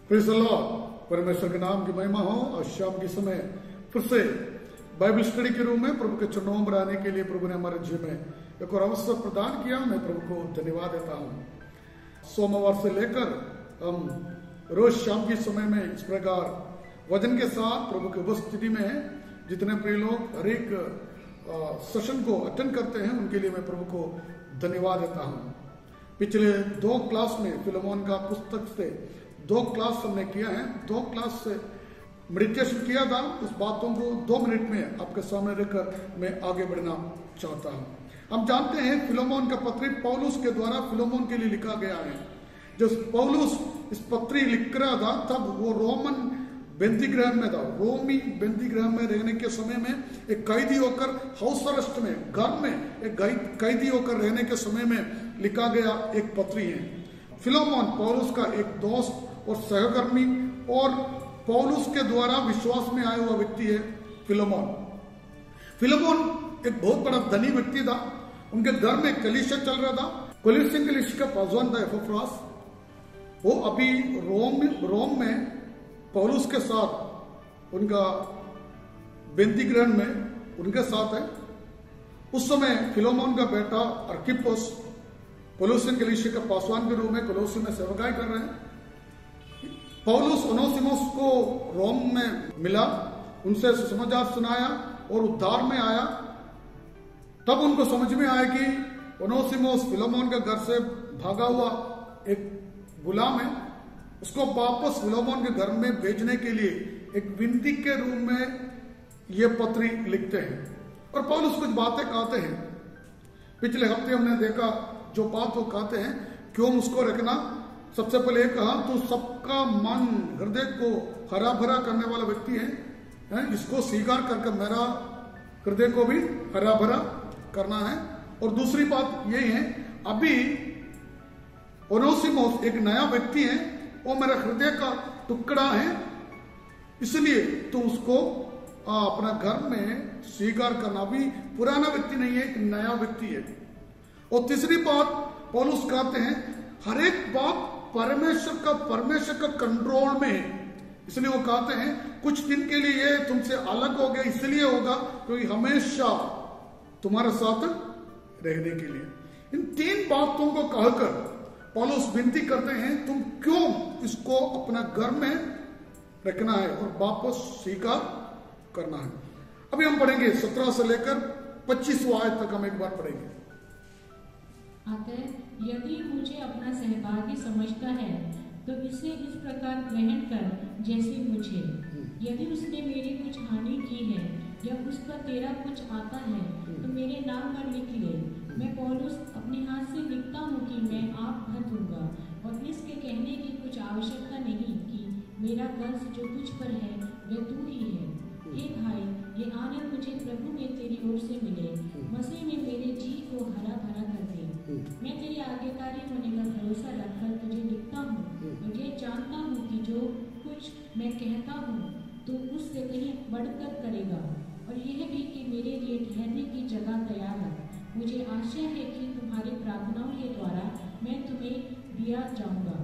Praise the Lord. परमेश्वर के नाम की महिमा हो। और शाम के समय फिर से बाइबल स्टडी के रूम में प्रभु के चरणों में आने के लिए प्रभु ने हमारे जीवन में एक और अवसर प्रदान किया। मैं प्रभु को धन्यवाद देता हूँ। सोमवार से लेकर हम रोज शाम के समय में इस प्रकार वचन के साथ प्रभु की उपस्थिति में है। जितने प्रिय लोग हर एक सेशन को अटेंड करते हैं उनके लिए मैं प्रभु को धन्यवाद देता हूँ। पिछले 2 क्लास में फिलोमोन का पुस्तक से 2 क्लास हमने किया है। 2 क्लास से मेडिटेशन किया था। उस बातों को 2 मिनट में आपके सामने रखकर मैं आगे बढ़ना चाहता हूँ। हम जानते हैं फिलोमोन का पत्री पौलुस के द्वारा फिलोमोन के लिए लिखा गया है। जब पौलुस इस पत्री लिख रहा था तब वो रोमन बंदीगृह में था। रोमी बंदीगृह में रहने के समय में एक कैदी होकर हाउस अरेस्ट में घर में एक कैदी होकर रहने के समय में लिखा गया एक पत्री है। फिलोमोन पौलुस का एक दोस्त और सहकर्मी और पौलुस के द्वारा विश्वास में आया हुआ व्यक्ति है फिलोमोन। फिलोमोन एक बहुत बड़ा धनी व्यक्ति था। उनके घर में कलीसिया चल रहा था। कलीसिया का पासवान था एपफ्रास। वो अभी रोम में पौलुस के साथ उनका बंदीगृह में उनके साथ है। उस समय फिलोमोन का बेटा अर्किप्पस कोलोसियन कलीसिया का पासवान के रूप में कोलोसी में सेवकाई कर रहे हैं। पौलुस ओनेसिमुस को रोम में मिला, उनसे सुसमाचार सुनाया और उद्धार में आया। तब उनको समझ में आया कि ओनेसिमुस फिलोमोन के घर से भागा हुआ एक गुलाम है। उसको वापस फिलोमोन के घर में भेजने के लिए एक विनती के रूप में ये पत्री लिखते हैं और पौलुस कुछ बातें कहते हैं। पिछले हफ्ते हमने देखा जो बात वो कहते हैं क्यों उसको रखना। सबसे पहले कहा तो सबका मन हृदय को हरा भरा करने वाला व्यक्ति है। इसको स्वीकार करके मेरा हृदय को भी हरा भरा करना है। और दूसरी बात यही है अभी ओनेसिमुस एक नया व्यक्ति है। वो मेरा हृदय का टुकड़ा है, इसलिए तो उसको अपना घर में स्वीकार करना। भी पुराना व्यक्ति नहीं है, एक नया व्यक्ति है। और तीसरी बात पौलुस कहते हैं हर एक बात परमेश्वर का कंट्रोल में है। इसलिए वो कहते हैं कुछ दिन के लिए ये तुमसे अलग हो गया, इसलिए होगा क्योंकि हमेशा तुम्हारे साथ रहने के लिए। इन 3 बातों को कहकर पौलुस विनती करते हैं तुम क्यों इसको अपना घर में रखना है और वापस स्वीकार करना है। अभी हम पढ़ेंगे 17 से लेकर 25 आयत तक हम एक बार पढ़ेंगे। अतः यदि मुझे अपना सहभागी समझता है तो इसे इस प्रकार ग्रहण कर जैसे मुझे। यदि उसने मेरी कुछ हानि की है या उसका तेरा कुछ आता है तो मेरे नाम पर लिख ले। मैं पौलुस अपने हाथ से लिखता हूँ कि मैं आप भर दूंगा और इसके कहने की कुछ आवश्यकता नहीं कि मेरा कर्ज जो तुझ पर है वह तू ही है। हे भाई, ये आनंद मुझे प्रभु में तेरी ओर से मिले। मसीह में मेरे जी को हरा भरा कर दे। मैं तेरी आज्ञाकारी होने का भरोसा रखकर तुझे लिखता हूँ और ये जानता हूँ कि जो कुछ मैं कहता हूँ तो उससे कहीं बढ़कर करेगा। और यह भी कि मेरे लिए ठहरने की जगह तैयार है। मुझे आशा है कि तुम्हारी प्रार्थनाओं के द्वारा मैं तुम्हें दिया जाऊंगा।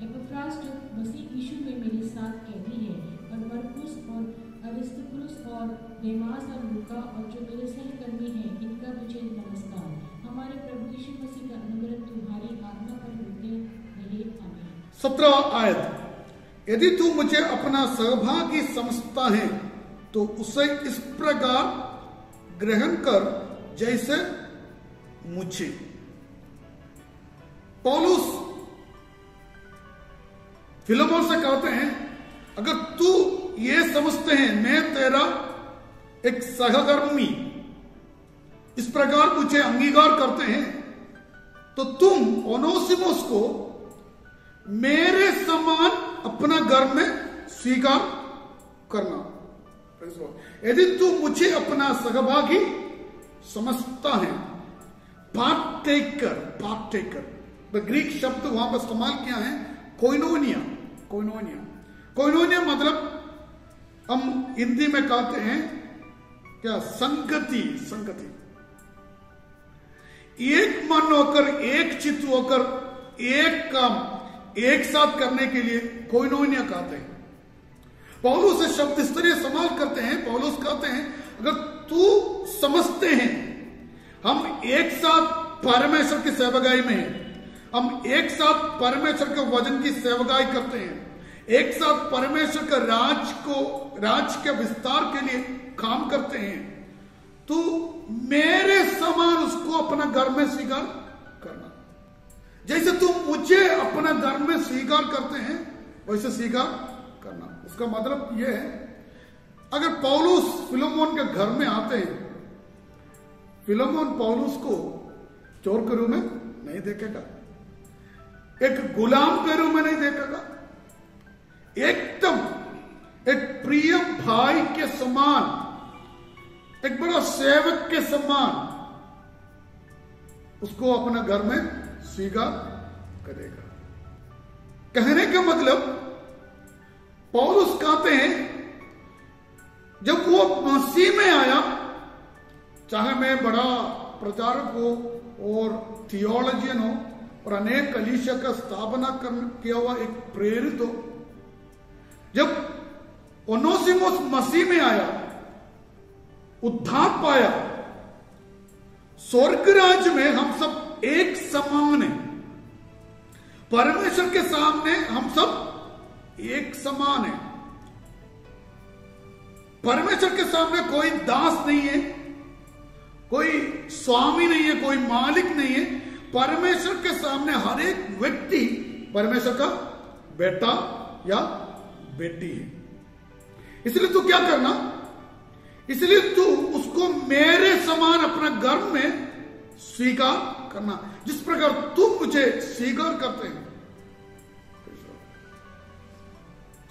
एपफ्रास जो मसीह यीशु में मेरे साथ कैदी है और मरकुस और अरिस्तुबुलस और देमास और लूका और जो मेरे सहकर्मी हैं इनका मुझे नमस्कार। हमारे प्रभु यीशु मसीह का अनुग्रह तुम्हारी आत्मा पर होते रहे। आमीन। 17 आयत। यदि तू मुझे अपना सहभागी समझता है तो उसे इस प्रकार ग्रहण कर जैसे मुझे। पौलुस फिलोमोन से कहते हैं अगर तू ये समझते हैं मैं तेरा एक सहकर्मी इस प्रकार मुझे अंगीकार करते हैं तो तुम ओनेसिमुस को मेरे समान अपना घर में स्वीकार करना। यदि तू मुझे अपना सहभागी समझता है, पार्टेकर ग्रीक शब्द वहां पर इस्तेमाल किया है कोइनोनिया। मतलब हम हिंदी में कहते हैं क्या संगति। एक मन होकर एक चित्त होकर एक काम एक साथ करने के लिए कोइनोनिया कहते हैं। पौलुस से शब्द इस तरह इस्तेमाल करते हैं। पौलुस कहते हैं अगर तू समझते हैं हम एक साथ परमेश्वर की सेवकाई में हैं, हम एक साथ परमेश्वर के वचन की सेवकाई करते हैं, एक साथ परमेश्वर का राज के विस्तार के लिए काम करते हैं, तो मेरे समान उसको अपना घर में स्वीकार करना। जैसे तुम मुझे अपना घर में स्वीकार करते हैं वैसे स्वीकार करना। उसका मतलब यह है अगर पौलुस फिलोमोन के घर में आते हैं, फिलोमोन पौलुस को चोर के रूप में नहीं देखेगा, एक गुलाम के रूप में नहीं देखेगा, एकदम एक प्रिय भाई के समान, एक बड़ा सेवक के समान उसको अपना घर में स्वीकार करेगा। कहने का मतलब पौलुस कहते हैं जब वो मसीह में आया, चाहे मैं बड़ा प्रचारक हो और थियोलॉजियन हो और अनेक कलीसिया का स्थापना किया हुआ एक प्रेरित हो, जब ओनेसिमुस मसीह में आया, उद्धार पाया, स्वर्ग राज्य में हम सब एक समान हैं, परमेश्वर के सामने हम सब एक समान हैं। परमेश्वर के सामने कोई दास नहीं है, कोई स्वामी नहीं है, कोई मालिक नहीं है। परमेश्वर के सामने हर एक व्यक्ति परमेश्वर का बेटा या बेटी है। इसलिए तू क्या करना, इसलिए तू उसको मेरे समान अपना घर में स्वीकार करना, जिस प्रकार तू मुझे स्वीकार करते हैं।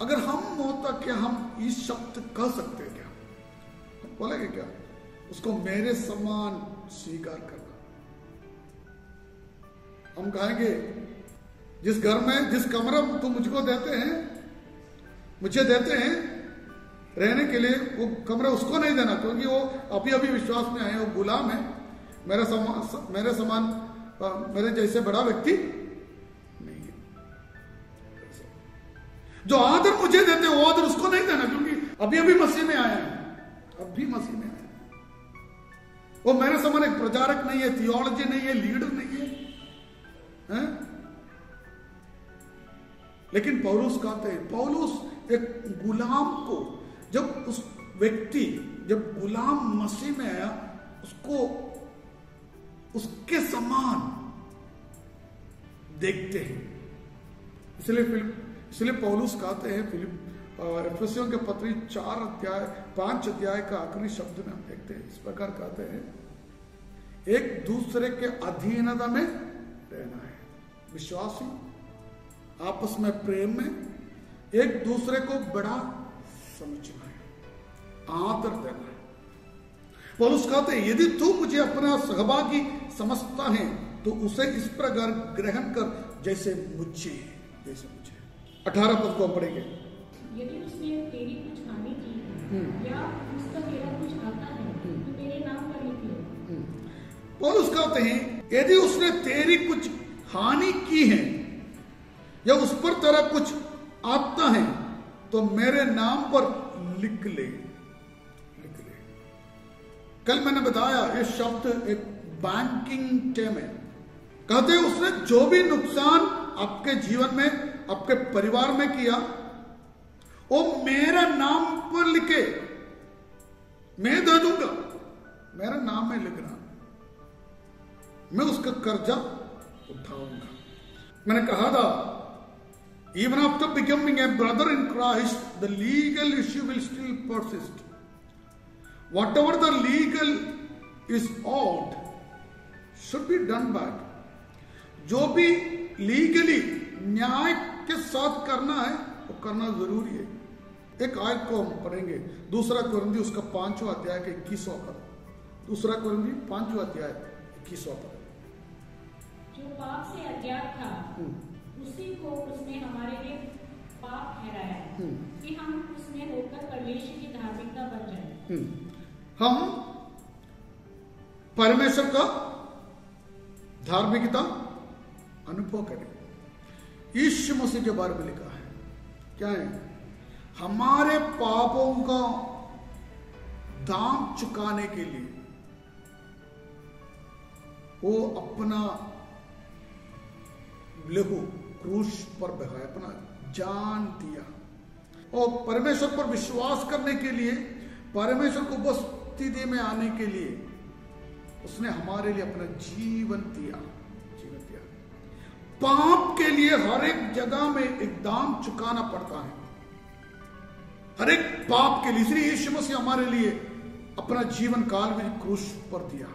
अगर हम होता क्या हम इस शब्द कह सकते हैं क्या, हम बोलेंगे क्या, उसको मेरे समान स्वीकार करना। हम कहेंगे जिस घर में, जिस कमरा तुम मुझको देते हैं, मुझे देते हैं रहने के लिए, वो कमरा उसको नहीं देना, क्योंकि वो अभी अभी विश्वास में आए, वो गुलाम है, मेरे समान मेरे जैसे बड़ा व्यक्ति नहीं है। जो आदर मुझे देते हैं वो आदर उसको नहीं देना, क्योंकि अभी अभी मसीह में आया है, अभी मसीह में आया है। वो मेरे समान एक प्रचारक नहीं है, थियोलॉजी नहीं है, लीडर नहीं है, हैं? लेकिन पौलुस कहते हैं, पौलुस एक गुलाम को, जब उस व्यक्ति जब गुलाम मसीह में आया, उसको उसके समान देखते हैं। इसलिए पौलुस कहते हैं एफेसियों के पत्री 5 अध्याय का आखिरी शब्द में हम देखते हैं, इस प्रकार कहते हैं, एक दूसरे के अधीनता में रहना है, विश्वासी आपस में प्रेम में एक दूसरे को बड़ा समझना है, आदर देना है। पौलुस कहते हैं यदि तू मुझे अपना सहभागी समझता है तो उसे इस प्रकार ग्रहण कर जैसे मुझे 18 पद को हम पढ़ेंगे। यदि उसने तेरी कुछ हानि की है या उसका तेरा कुछ आता है तो मेरे नाम पर लिख लो। पौलुस कहते हैं यदि उसने तेरी कुछ हानि की है या उस पर तेरा कुछ आता है तो मेरे नाम पर लिख ले। कल मैंने बताया ये शब्द एक बैंकिंग टर्म है। कहते हैं उसने जो भी नुकसान आपके जीवन में, आपके परिवार में किया, वो मेरा नाम पर लिखे, मैं दे दूंगा, मेरा नाम में लिखना, मैं उसका कर्जा उठाऊंगा। मैंने कहा था even after becoming a brother in Christ, the legal issue will still persist. Whatever the legal is owed should be done back. जो भी लीगली न्याय के साथ करना है वो करना जरूरी है। एक आयत को हम पढ़ेंगे, 2 कोरिन्थी उसका 5वां अध्याय का 21वां पद। 2 कोरिन्थी 5वां अध्याय 21वां पद। जो पाप से अज्ञात था उसी को उसने हमारे लिए पाप ठहराया कि हम उसमें होकर परमेश्वर की धार्मिकता बन जाए। हम परमेश्वर का धार्मिकता अनुभव करें। यीशु मसीह के बारे में लिखा है। क्या है? हमारे पापों का दाम चुकाने के लिए वो अपना लहू क्रूस पर बहाया, अपना जान दिया। और परमेश्वर पर विश्वास करने के लिए, परमेश्वर को उपस्थिति में आने के लिए उसने हमारे लिए अपना जीवन दिया। पाप के लिए हर एक जगह में एक दाम चुकाना पड़ता है, हर एक पाप के लिए। इसलिए यीशु मसीह हमारे लिए अपना जीवन काल में क्रूस पर दिया।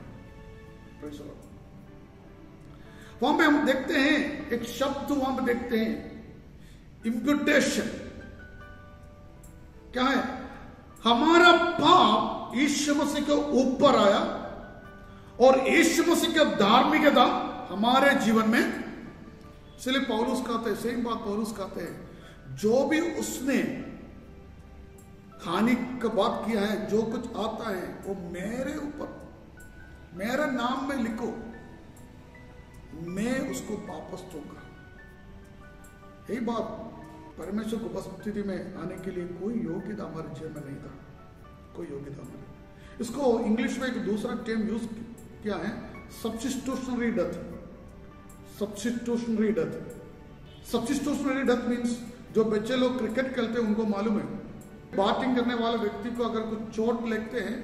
वहां पे हम देखते हैं एक शब्द, वहां पे देखते हैं इम्प्यूटेशन। क्या है? हमारा पाप यीशु मसीह के ऊपर आया और यीशु मसीह की धार्मिकता हमारे जीवन में। इसलिए पौलुस कहते हैं, सेम बात पौलुस कहते हैं, जो भी उसने हानि का बात किया है, जो कुछ आता है वो मेरे ऊपर, मेरा नाम में लिखो, मैं उसको वापस दूंगा। यही बात, परमेश्वर को उपस्थिति में आने के लिए कोई योग्यता हमारे जीवन में नहीं था, कोई योग्यता हमारे। इसको इंग्लिश में एक दूसरा टर्म यूज किया है, सब्स्टिट्यूशनरी डेथ। सब्स्टिट्यूशनरी डेथ, सब्स्टिट्यूशनरी डेथ मीन्स जो बच्चे लोग क्रिकेट खेलते हैं उनको मालूम है, बैटिंग करने वाले व्यक्ति को अगर कुछ चोट लगते हैं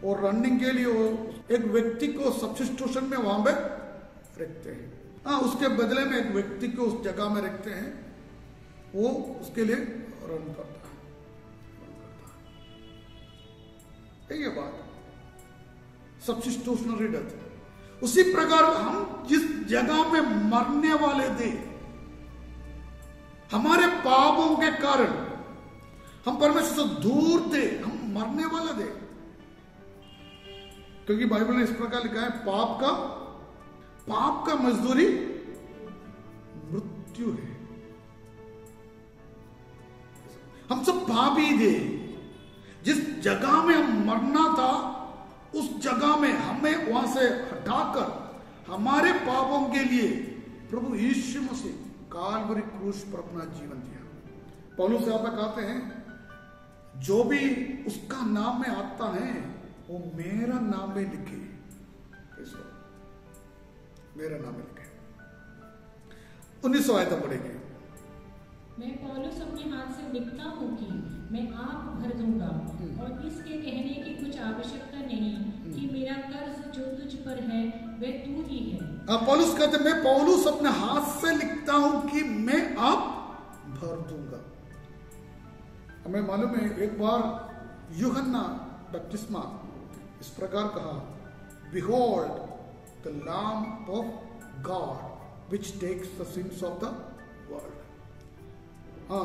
और रनिंग के लिए वो एक व्यक्ति को सब्स्टिट्यूशन में वहां पे रखते हैं। हाँ, उसके बदले में एक व्यक्ति को उस जगह में रखते हैं, वो उसके लिए रन करता है। ये बात सब्स्टिट्यूशनरी डेथ। उसी प्रकार हम जिस जगह में मरने वाले थे, हमारे पापों के कारण हम परमेश्वर से दूर थे, हम मरने वाले थे। क्योंकि बाइबल ने इस प्रकार लिखा है, पाप का मजदूरी मृत्यु है। हम सब पापी थे। जिस जगह में हम मरना था, उस जगह में हमें वहां से हटाकर हमारे पापों के लिए प्रभु यीशु मसीह काल्वरी क्रूस पर अपना जीवन दिया। पौलुस यहां पर कहते हैं, जो भी उसका नाम में आता है वो मेरा नाम में लिखे, मेरा नाम में लिखे। 19 आयत पढ़ेंगे। मैं पौलुस अपने हाथ से लिखता हूँ कि मैं आप भर दूंगा, और इसके कहने की कुछ आवश्यकता नहीं कि मेरा कर्ज जो तुझ पर है वह तू ही है। पौलुस कहते, मैं पौलुस अपने हाथ से लिखता हूं कि मैं आप भर दूंगा। हमें मालूम है, एक बार यूहन्ना बपतिस्मा इस प्रकार कहा, behold the lamp of God which takes the sins of the world.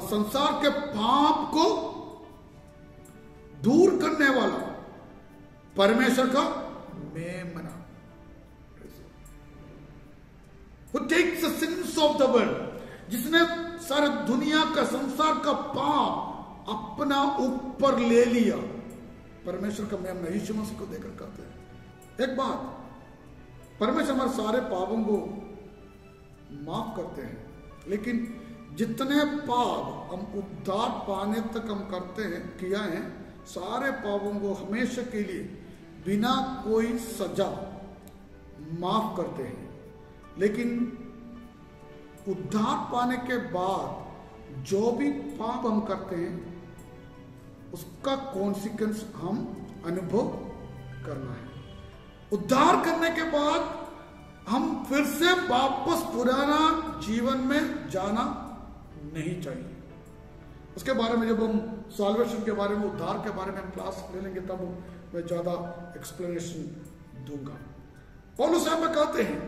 संसार के पाप को दूर करने वाला परमेश्वर का मेमना, Who takes the sins of the world, जिसने सारे दुनिया का, संसार का पाप अपना ऊपर ले लिया। परमेश्वर का मेमना यीशु मसीह को देकर कहते हैं। एक बात, परमेश्वर हमारे सारे पापों को माफ करते हैं, लेकिन जितने पाप हम उद्धार पाने तक हम करते हैं, किया है, सारे पापों को हमेशा के लिए बिना कोई सजा माफ करते हैं। लेकिन उद्धार पाने के बाद जो भी पाप हम करते हैं, उसका कॉन्सिक्वेंस हम अनुभव करना है। उद्धार करने के बाद हम फिर से वापस पुराना जीवन में जाना नहीं चाहिए। उसके बारे में जब हम सॉल्वेशन के बारे में, उद्धार के बारे में हम क्लास ले लेंगे, तब मैं ज्यादा एक्सप्लेनेशन दूंगा। पौलुस यहां पर कहते हैं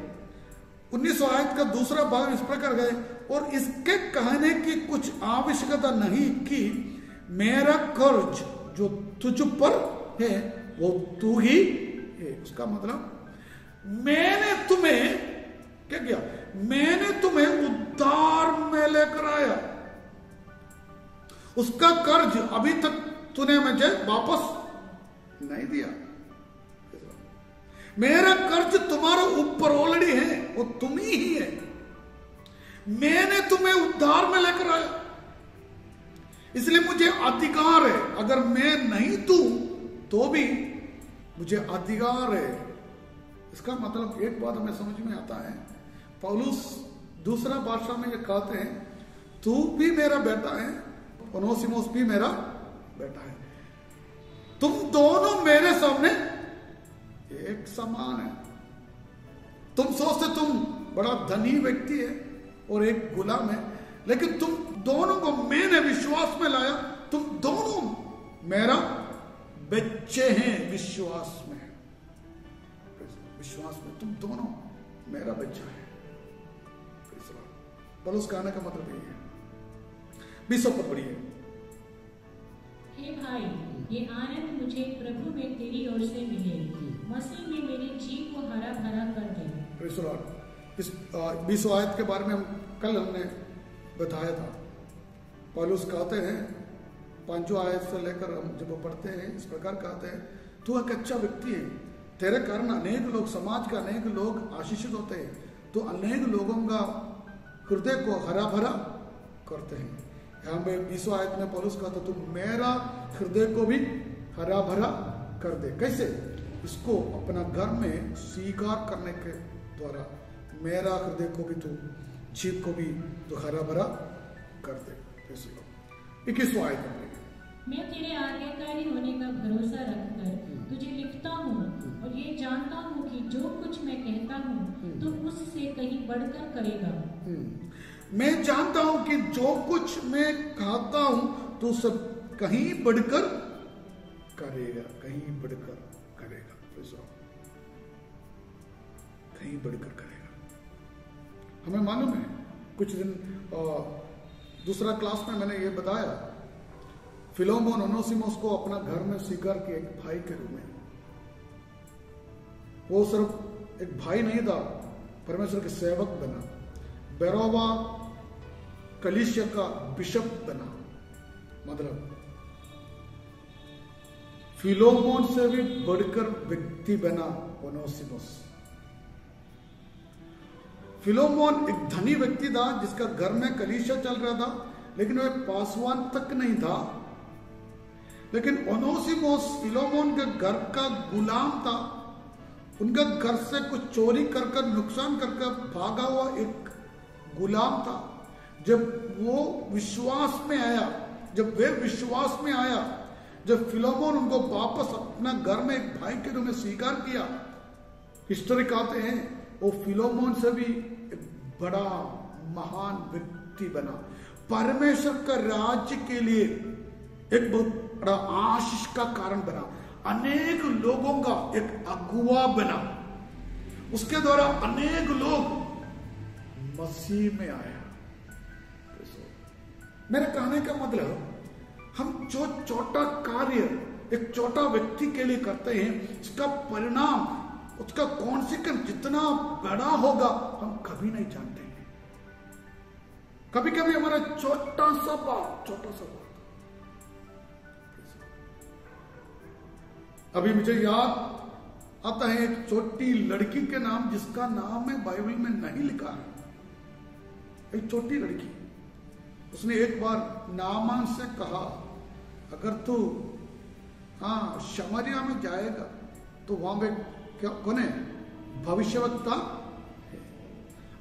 19 आयत का दूसरा भाग इस प्रकार गए, और इसके कहने की कुछ आवश्यकता नहीं कि मेरा कर्ज जो तुझ पर है वो तू ही है। उसका मतलब मैंने तुम्हें क्या किया? मैंने तुम्हें उद्धार में लेकर आया, उसका कर्ज अभी तक तूने मुझे वापस नहीं दिया। मेरा कर्ज तुम्हारे ऊपर ऑलरेडी है, वो तुम ही है। मैंने तुम्हें उद्धार में लेकर आया, इसलिए मुझे अधिकार है। अगर मैं नहीं दूं तो भी मुझे अधिकार है। इसका मतलब एक बात हमें समझ में आता है, पौलुस दूसरा भाषा में ये कहते हैं, तू भी मेरा बेटा है, ओनेसिमुस भी मेरा बेटा है, तुम दोनों मेरे सामने एक समान है। तुम सोचते तुम बड़ा धनी व्यक्ति है और एक गुलाम है, लेकिन तुम दोनों को मैंने विश्वास में लाया, तुम दोनों मेरा बच्चे हैं। विश्वास में तुम दोनों मेरा बच्चा है। पौलुस कहने का मतलब यही है। 20 पद पढ़िए। हे भाई, ये आनंद मुझे प्रभु में तेरी ओर से मिले, मसीह में मेरे जी को हरा भरा कर दे। इस 20 आयत के बारे में हमने बताया था। पौलुस कहते हैं 5 आयत से लेकर हम जब पढ़ते हैं इस प्रकार कहते हैं, तू एक अच्छा व्यक्ति है, तेरे कारण अनेक लोग, समाज का अनेक लोग आशीषित होते हैं, तो अनेक लोगों का हृदय को हरा भरा करते हैं। यहाँ पे 20 आयत में पौलुस कहता, तू मेरा हृदय को भी हरा भरा कर दे। कैसे? इसको अपना घर में स्वीकार करने के द्वारा मेरा हृदय को भी तू, जीव को भी तो हरा भरा कर दे। 21 आयत में, मैं तेरे आज्ञाकारी होने का भरोसा रखकर तुझे लिखता हूँ और ये जानता हूँ कि जो कुछ मैं कहता हूँ तो उससे कहीं बढ़कर करेगा। मैं जानता हूं कि जो कुछ मैं कहता हूं तो सब कहीं बढ़कर करेगा, कहीं बढ़कर करेगा, कहीं बढ़कर करेगा। हमें मालूम है, कुछ दिन दूसरा क्लास में मैंने ये बताया, फिलोमोन ओनेसिमुस को अपना घर में स्वीकार किया एक भाई के रूप में। वो सिर्फ एक भाई नहीं था, परमेश्वर के सेवक बना, बेरोवा कलीसिया का बिशप बना। मतलब फिलोमोन से भी बढ़कर व्यक्ति बना ओनेसिमुस। फिलोमोन एक धनी व्यक्ति था जिसका घर में कलीसिया चल रहा था, लेकिन वह पासवान तक नहीं था। लेकिन ओनेसिमुस फिलोमोन के घर का गुलाम था। उनका घर से कुछ चोरी कर कर, नुकसान कर कर भागा हुआ एक गुलाम था। जब वो विश्वास में आया, जब वे विश्वास में आया, जब फिलोमोन उनको वापस अपना घर में एक भाई के रूप में स्वीकार किया, हिस्ट्री कहते हैं वो फिलोमोन से भी एक बड़ा महान व्यक्ति बना, परमेश्वर का राज्य के लिए एक बहुत बड़ा आशीष का कारण बना, अनेक लोगों का एक अगुवा बना। उसके द्वारा अनेक लोग मसीह में आया। मेरे कहने का मतलब, हम जो छोटा कार्य एक छोटा व्यक्ति के लिए करते हैं, इसका परिणाम, उसका कॉन्सिक्वेंस जितना बड़ा होगा हम कभी नहीं जानते। कभी कभी हमारा छोटा सा बात अभी मुझे याद आता है एक छोटी लड़की के नाम, जिसका नाम है बाइबल में नहीं लिखा है। एक छोटी लड़की, उसने एक बार नामान से कहा, अगर तू शमरिया में जाएगा तो वहां पे क्या कौन है? भविष्यवक्ता है।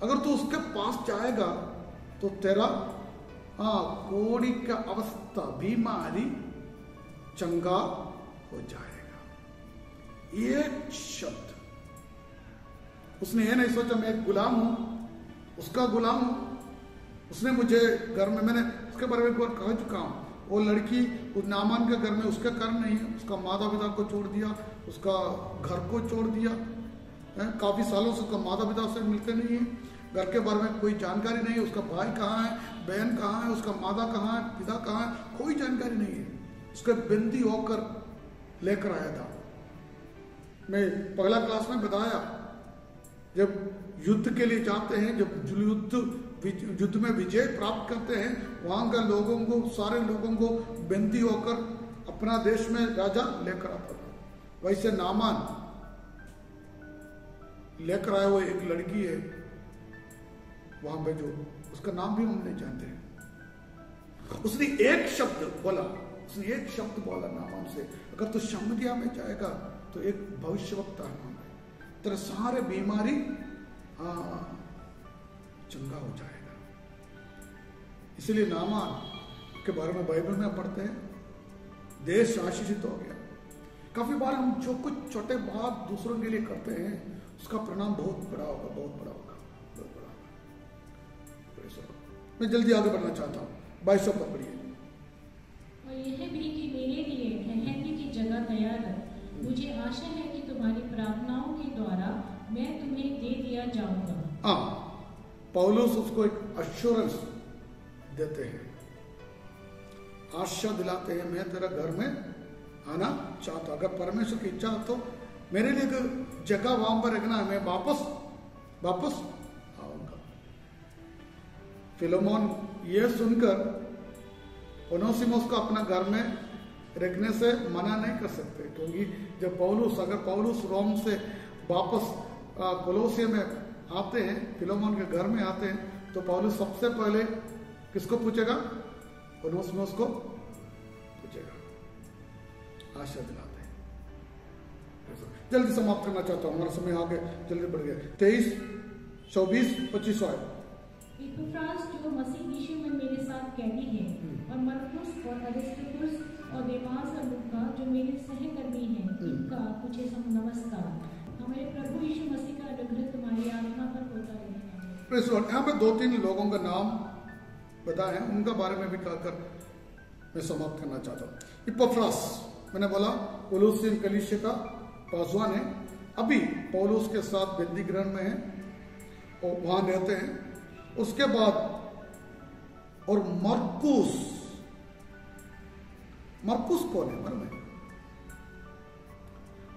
अगर तू उसके पास जाएगा तो तेरा कोड़ी का अवस्था, बीमारी चंगा हो जाएगा। एक शब्द, उसने ये नहीं सोचा मैं एक गुलाम हूं, उसका गुलाम हूं। उसने मुझे घर में, मैंने उसके बारे में एक बार कह चुका हूं, वो लड़की उस नामान के घर में उसका कारण नहीं है, उसका माता पिता को छोड़ दिया, उसका घर को छोड़ दिया, काफी सालों से उसका माता पिता से मिलते नहीं है, घर के बारे में कोई जानकारी नहीं है, उसका भाई कहाँ है, बहन कहाँ है, उसका माता कहाँ है, पिता कहाँ है, कोई जानकारी नहीं है। उसके बंदी होकर लेकर आया था। मैं पहला क्लास में बताया, जब युद्ध के लिए जाते हैं, जब युद्ध में विजय प्राप्त करते हैं, वहां का लोगों को, सारे लोगों को बंदी होकर अपना देश में राजा लेकर आता था। वैसे नामान लेकर आया वो एक लड़की है, वहां पे जो उसका नाम भी हम नहीं जानते हैं। उसने एक शब्द बोला नामान से, अगर तू शमरिया में जाएगा तो एक भविष्यवक्ता है, तेरे सारे बीमारी चंगा हो जाएगा। इसलिए नामान के बारे में बाइबल में पढ़ते हैं, देश आशीषित हो गया। काफी बार हम जो कुछ छोटे बात दूसरों के लिए करते हैं उसका परिणाम बहुत बड़ा होगा। मैं जल्दी आगे बढ़ना चाहता हूँ, 22 पद पढ़िए। और यह भी कि मेरे लिए ठहरने की जगह तैयार है। मुझे आशा है कि तुम्हारी प्रार्थनाओं के द्वारा मैं तुम्हें दे दिया जाऊंगा। पौलुस उसको एक अश्योरेंस देते हैं, आशा दिलाते हैं, मैं तेरा घर में आना चाहता हूं। अगर परमेश्वर की इच्छा तो मेरे लिए एक जगह वहां पर रखना है, मैं वापस आऊंगा। फिलोमोन ये सुनकर ओनेसिमुस को अपना घर में रखने से मना नहीं कर सकते, क्योंकि जब अगर पौलुस रोम से वापस कोलोसिया में आते हैं, फिलोमोन के घर में आते हैं, तो पौलुस सबसे पहले किसको पूछेगा? ओनेसिमुस को पूछेगा। आशा दिलाते हैं। जल्दी समाप्त करना चाहता हूं, हमारा समय आगे जल्दी बढ़ गया। 23, 24, 25 आए। इपफ्रास जो मसीह यीशु में मेरे साथ कैदी है, और मरकुस और अरिस्तर्खुस और देमास और लूका जो मेरे सहकर्मी हैं, इनका कुछ नमस्कार। हमारे प्रभु यीशु मसीह का अनुग्रह तुम्हारी आत्मा पर होता रहे। यहाँ पे 2-3 लोगों का नाम बताए हैं, उनका बारे में भी कहकर मैं समाप्त करना चाहता हूँ। इपफ्रास, मैंने बोला कोलोसियन कलीसिया का पासवान है, अभी पौलुस के साथ बंदी गृह में है और वहां रहते हैं। उसके बाद और मरकुस कौन है?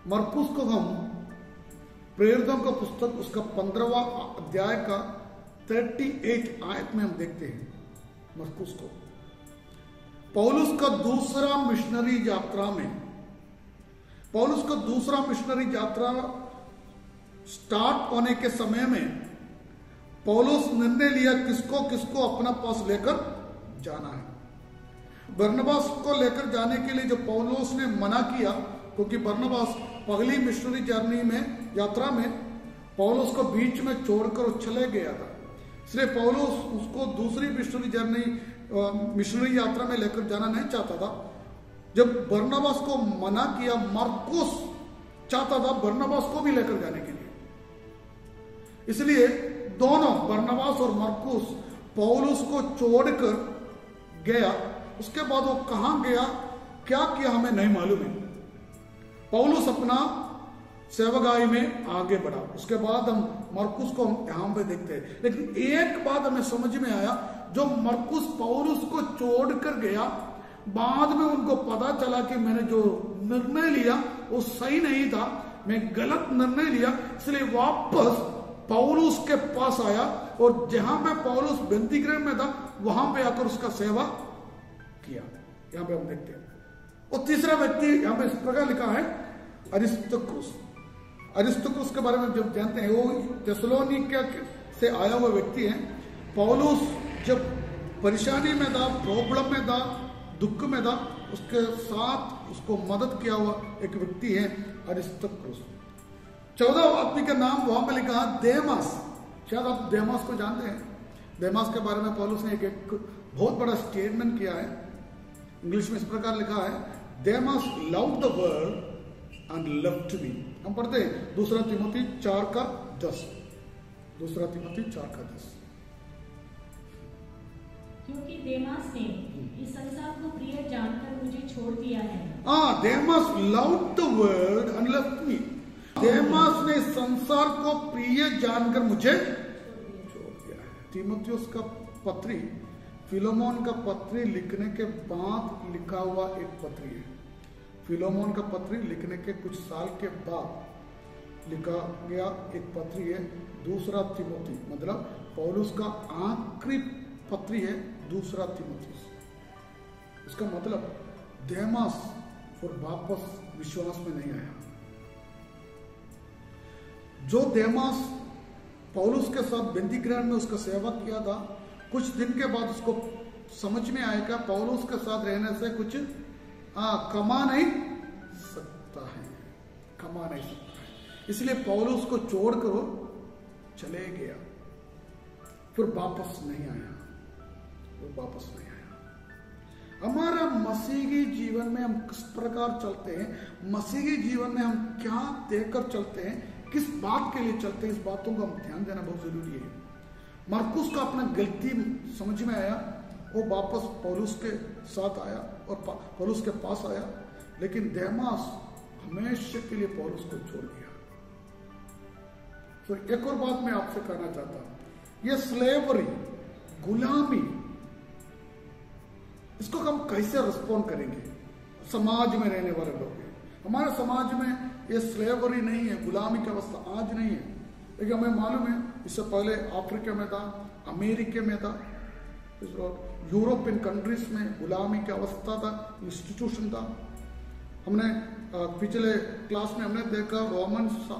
मरकुस को हम प्रेरितों का पुस्तक उसका 15वां अध्याय का 38 आयत में हम देखते हैं। मरकुस को पौलुस का दूसरा मिशनरी यात्रा स्टार्ट होने के समय में पौलुस निर्णय लिया किसको अपना पास लेकर जाना है। बरनबास को लेकर जाने के लिए जो पौलुस ने मना किया, क्योंकि बरनबास पहली मिशनरी यात्रा में पौलुस को बीच में छोड़कर चले गया था, इसलिए पौलुस उसको दूसरी मिशनरी यात्रा में लेकर जाना नहीं चाहता था। जब बरनबास को मना किया, मरकुस चाहता था बरनबास को भी लेकर जाने के लिए, इसलिए दोनों बरनबास और मरकुस पौलुस को छोड़कर गया। उसके बाद वो कहां गया, क्या किया, हमें नहीं मालूम है। पौलुस अपना सेवकाई में आगे बढ़ा। उसके बाद हम मरकुस को यहां पे देखते हैं, लेकिन एक बात हमें समझ में आया, जो मरकुस पौलुस को छोड़कर गया, बाद में उनको पता चला कि मैंने जो निर्णय लिया वो सही नहीं था, मैं गलत निर्णय लिया, इसलिए वापस पौलुस के पास आया और जहां पे पौलुस बंदी गृह में था वहां पे आकर उसका सेवा किया। यहां पे हम देखते हैं। और तीसरा व्यक्ति यहां पे इस प्रकार लिखा है, अरिस्तर्खुस के बारे में जब जानते हैं, वो थिस्सलुनीके से आया हुआ व्यक्ति है। पौलुस जब परेशानी में था, प्रॉब्लम में था, दुख में था, उसके साथ उसको मदद किया हुआ एक व्यक्ति है अरिस्तर्खुस। 14 आदमी का नाम वहां पे लिखा है देमास। शायद आप देमास को जानते हैं। देमास के बारे में पौलुस ने एक बहुत बड़ा स्टेटमेंट किया है। इंग्लिश में इस प्रकार लिखा है, Demas loved the world and left me. हम पढ़ते हैं 2 तिमोथी 4:10। 2 तिमोथी 4:10। क्योंकि देमास ने इस संसार को प्रिय जानकर मुझे छोड़ दिया है। Demas loved the world and left me. Demas ने संसार को प्रिय जानकर मुझे छोड़ दिया है। तीमुथियुस का पत्री, फिलोमोन का पत्री लिखने के बाद लिखा हुआ एक पत्री है। फिलोमोन का पत्री लिखने के कुछ साल के बाद लिखा गया एक पत्री है 2 तिमोथी, मतलब पौलुस का आखिरी पत्री है 2 तिमोथी। इसका मतलब देमास फिर वापस विश्वास में नहीं आया। जो देमास पौलुस के साथ बंदी गृह में उसका सेवा किया था, कुछ दिन के बाद उसको समझ में आएगा पौलुस के साथ रहने से कुछ कमा नहीं सकता है, कमा नहीं सकता है। इसलिए पौलुस को छोड़कर वो चले गया, फिर वापस नहीं आया, वो वापस नहीं आया। हमारा मसीही जीवन में हम किस प्रकार चलते हैं, मसीही जीवन में हम क्या देकर चलते हैं, किस बात के लिए चलते हैं, इस बातों को हम ध्यान देना बहुत जरूरी है। मरकुस का अपना गलती समझ में आया, वो वापस पौलुस के साथ आया और पौलुस के पास आया, लेकिन देमास हमेशा के लिए पौलुस को छोड़ दिया। तो एक और बात मैं आपसे कहना चाहता हूं, ये स्लेवरी, गुलामी, इसको हम कैसे रिस्पॉन्ड करेंगे? समाज में रहने वाले लोग, हमारे समाज में ये स्लेवरी नहीं है, गुलामी की अवस्था आज नहीं है, लेकिन हमें मालूम है इससे पहले अफ्रीका में था, अमेरिका में था, यूरोपियन कंट्रीज में गुलामी की अवस्था था, इंस्टीट्यूशन था। हमने पिछले क्लास में हमने देखा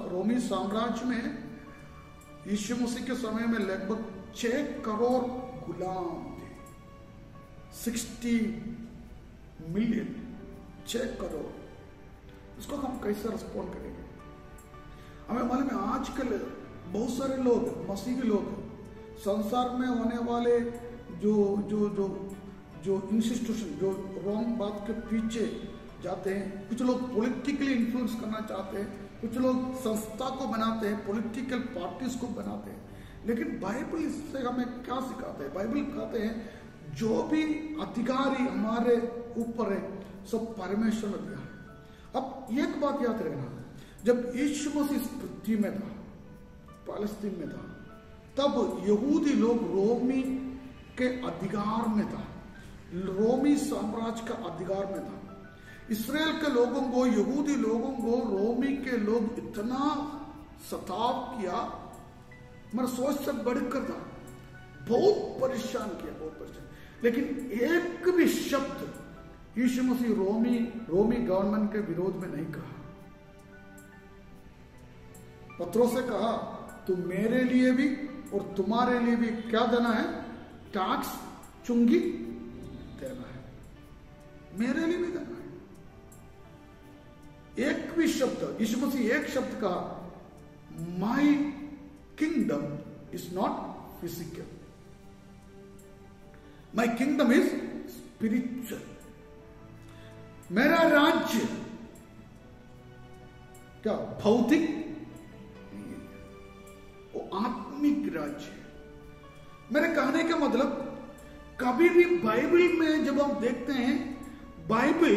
रोमी साम्राज्य में यीशु मसीह के समय में लगभग 6 करोड़ गुलाम थे, 60 मिलियन, 6 करोड़। इसको हम कैसे रिस्पॉन्ड करेंगे? हमें मालूम है आजकल बहुत सारे लोग, मसीही लोग, संसार में होने वाले जो जो जो जो इंस्टीट्यूशन, जो रॉन्ग बात के पीछे जाते हैं। कुछ लोग पॉलिटिकली इन्फ्लुएंस करना चाहते हैं, कुछ लोग संस्था को बनाते हैं, पॉलिटिकल पार्टीज को बनाते हैं। लेकिन बाइबल इससे हमें क्या सिखाते हैं? बाइबल कहते हैं जो भी अधिकारी हमारे ऊपर है सब परमेश्वर ने दिया है। अब एक बात याद रखना, जब यीशु मसीह इस पृथ्वी में था, पैलेस्तीन में था, तब यहूदी लोग रोमी के अधिकार में था, रोमी साम्राज्य का अधिकार में था। इस्राएल के लोगों को, यहूदी लोगों को रोमी के लोग इतना सताव किया, मेरा सोच से बढ़कर था, बहुत परेशान किया, बहुत परेशान। लेकिन एक भी शब्द यीशु मसीह रोमी गवर्नमेंट के विरोध में नहीं कहा। पत्रोस से कहा तुम मेरे लिए भी और तुम्हारे लिए भी क्या देना है? टैक्स, चुंगी देना है, मेरे लिए भी देना है। एक भी शब्द, यीशु मसीह एक शब्द कहा, माई kingdom is not physical, my kingdom is spiritual. मेरा राज्य क्या भौतिक नहीं है, वो आत्मिक राज्य है। मेरे कहने का मतलब, कभी भी बाइबल में जब हम देखते हैं, बाइबल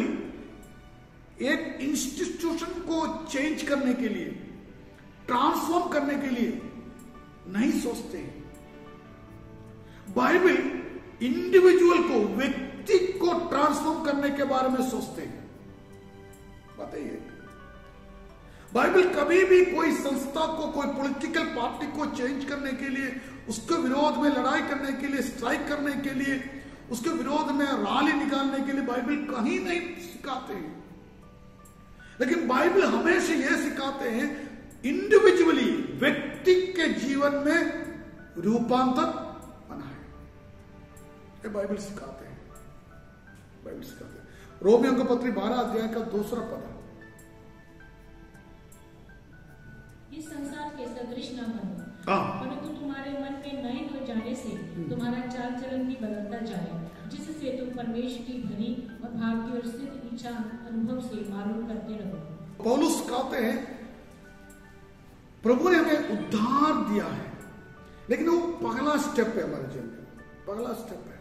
एक इंस्टीट्यूशन को चेंज करने के लिए, ट्रांसफॉर्म करने के लिए नहीं सोचते हैं। बाइबल इंडिविजुअल को, व्यक्ति को ट्रांसफॉर्म करने के बारे में सोचते हैं। बताइए, बाइबल कभी भी कोई संस्था को, कोई पॉलिटिकल पार्टी को चेंज करने के लिए, उसके विरोध में लड़ाई करने के लिए, स्ट्राइक करने के लिए, उसके विरोध में रैली निकालने के लिए बाइबल कहीं नहीं सिखाते हैं। लेकिन बाइबल हमेशा यह सिखाते हैं इंडिविजुअली, व्यक्ति के जीवन में रूपांतर आना है। ये बाइबल सिखाते हैं, बाइबल सिखाते हैं। रोमियों का पत्री 12 अध्याय का 2 पद, इस संसार के सदृश न बनो, परंतु तुम्हारे मन में नए हो जाने से तुम्हारा चाल चलन भी बदलता जाए, जिससे तुम परमेश्वर की भली और भाग्य और सिद्ध इच्छा अनुभव से मालूम करते रहो। पौलुस कहते हैं प्रभु ने हमें उद्धार दिया है, लेकिन वो पहला स्टेप है हमारे जीवन में, पहला स्टेप है।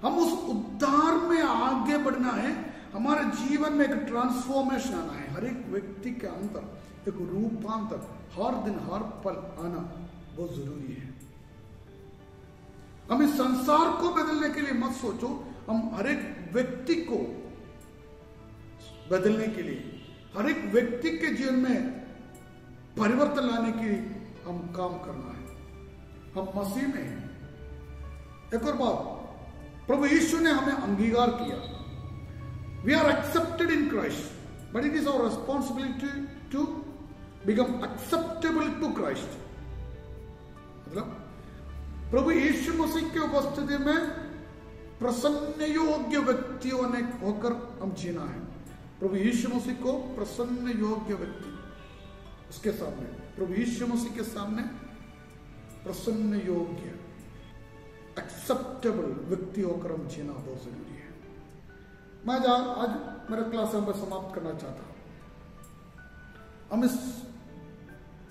हम उस उद्धार में आगे बढ़ना है, हमारे जीवन में एक ट्रांसफॉर्मेशन आना है। हर एक व्यक्ति के अंदर एक रूपांतर हर दिन हर पल आना बहुत जरूरी है। हम इस संसार को बदलने के लिए मत सोचो, हम हर एक व्यक्ति को बदलने के लिए, हर एक व्यक्ति के जीवन में परिवर्तन लाने के लिए हम काम करना है। हम मसीह में हैं। एक और बात, प्रभु यीशु ने हमें अंगीकार किया। We are accepted in Christ, but it is our responsibility to become acceptable to Christ. मतलब प्रभु यीशु मसीह की उपस्थिति में प्रसन्न योग्य व्यक्तियों ने होकर हम जीना है। प्रभु यीशु मसीह को प्रसन्न योग्य व्यक्ति, उसके सामने, प्रभु यीशु मसीह के सामने प्रसन्न योग्य एक्सेप्टेबल व्यक्ति होकर हम जीना बहुत जरूरी है। मैं आज मेरा क्लास हम समाप्त करना चाहता हूं। हम इस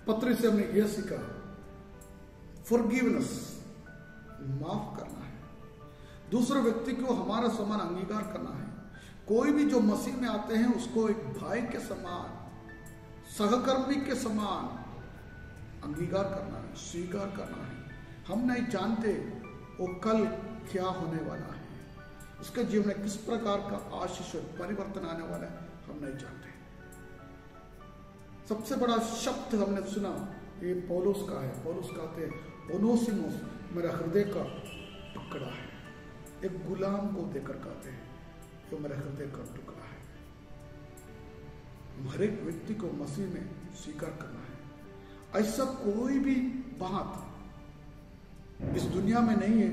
पत्र से हमने यह सीखा, फॉरगिवनेस, माफ करना है, दूसरे व्यक्ति को हमारा समान अंगीकार करना है। कोई भी जो मसीह में आते हैं उसको एक भाई के समान, सहकर्मी के समान अंगीकार करना है, स्वीकार करना है। हम नहीं जानते वो कल क्या होने वाला है, उसके जीवन में किस प्रकार का आशीष और परिवर्तन आने वाला है, हम नहीं जानते। सबसे बड़ा शब्द हमने सुना ये पौलुस का है। पौलुस कहते हैं ओनेसिमुस मेरा हृदय का टुकड़ा है। एक गुलाम को देकर कहते हैं तो मेरा हृदय का टुकड़ा है। हर एक व्यक्ति को मसीह में स्वीकार करना है। ऐसा कोई भी बात इस दुनिया में नहीं है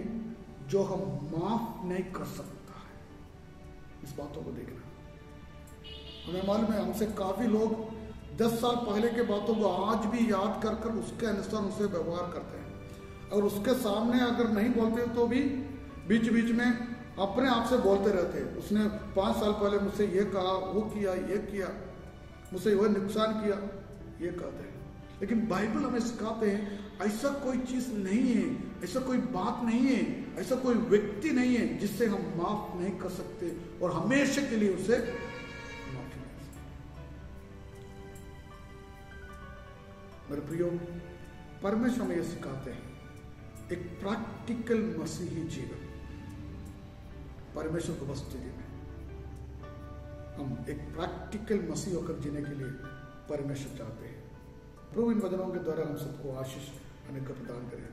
जो हम माफ नहीं कर सकता है। इस बातों को देखना, हमें मालूम है हमसे काफी लोग 10 साल पहले के बातों को आज भी याद कर कर उसके अनुसार उनसे व्यवहार करते हैं। और उसके सामने अगर नहीं बोलते तो भी बीच बीच में अपने आप से बोलते रहते हैं, उसने 5 साल पहले मुझसे ये कहा, वो किया, ये किया, मुझसे वह नुकसान किया, ये कहते हैं। लेकिन बाइबल हमें सिखाते हैं ऐसा कोई चीज नहीं है, ऐसा कोई बात नहीं है, ऐसा कोई व्यक्ति नहीं है जिससे हम माफ नहीं कर सकते और हमेशा के लिए उसे माफ नहीं कर सकते। मेरे प्रियो, परमेश्वर हमें यह सिखाते हैं एक प्रैक्टिकल मसीही जीवन। परमेश्वर की उपस्थिति में हम एक प्रैक्टिकल मसीह होकर जीने के लिए परमेश्वर चाहते हैं। प्रभु इन वचनों के द्वारा हम सबको आशीष अनेक प्रदान करें।